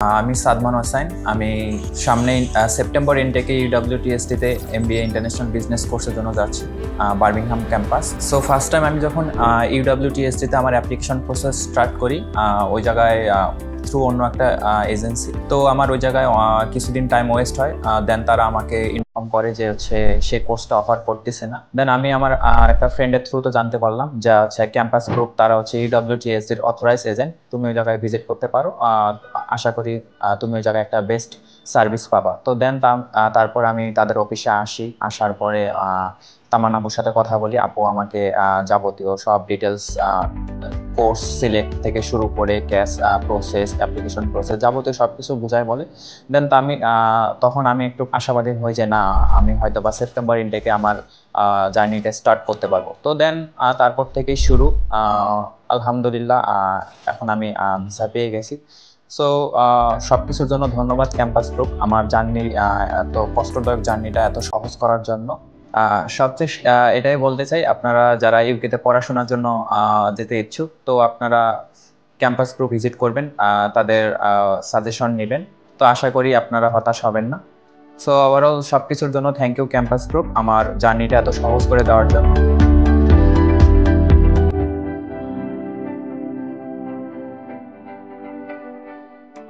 আমি সাদমান হোসাইন। আমি সামনেই সেপ্টেম্বর ইনটেকে ইউডব্লিউটিএসটিতে এমবিএ ইন্টারন্যাশনাল বিজনেস কোর্সের জন্য যাচ্ছি, Birmingham campus. So first time আমি যখন ইউডব্লিউটিএসটিতে আমার অ্যাপ্লিকেশন প্রসেস স্টার্ট করি, ওই জায়গায় থ্রু অন্য একটা এজেন্সি, তো আমার ওই জায়গায় কিছুদিন টাইম ওয়েস্ট হয়। দেন তারা আমাকে ইনফর্ম করে যে হচ্ছে সে কোর্সটা অফার করতেছে না। দেন আমি আমার একটা ফ্রেন্ডের থ্রুতে জানতে পারলাম যে হচ্ছে ক্যাম্পাস গ্রুপ, তারা হচ্ছে ইউডব্লিউটিএসটির অথরাইজ এজেন্ট, তুমি ওই জায়গায় ভিজিট করতে পারো, আশা করি তুমি ওই জায়গায় একটা বেস্ট সার্ভিস পাবা। তো দেন তারপর আমি তাদের অফিসে আসি। আসার পরে তামান আপুর সাথে কথা বলি। আপু আমাকে যাবতীয় সব ডিটেলস, কোর্স সিলেক্ট থেকে শুরু করে ক্যাশ প্রসেস, অ্যাপ্লিকেশন প্রসেস, যাবতীয় সব কিছু বুঝায় বলে। দেন তখন আমি একটু আশাবাদী হই যে না, আমি হয়তো বা সেপ্টেম্বর ইনটেকে আমার জার্নিটা স্টার্ট করতে পারবো। তো দেন তারপর থেকেই শুরু। আলহামদুলিল্লাহ, এখন আমি ভিসা পেয়ে গেছি। সো সব কিছুর জন্য ধন্যবাদ ক্যাম্পাস গ্রুপ, আমার জার্নি, এত কষ্টদায়ক জার্নিটা এত সহজ করার জন্য। সবচেয়ে এটাই বলতে চাই, আপনারা যারা ইউকেতে পড়াশোনার জন্য যেতে ইচ্ছুক, তো আপনারা ক্যাম্পাস গ্রুপ ভিজিট করবেন, তাদের সাজেশন নেবেন। তো আশা করি আপনারা হতাশ হবেন না। সো ওভারঅল সব কিছুর জন্য থ্যাংক ইউ ক্যাম্পাস গ্রুপ, আমার জার্নিটা এত সহজ করে দেওয়ার জন্য।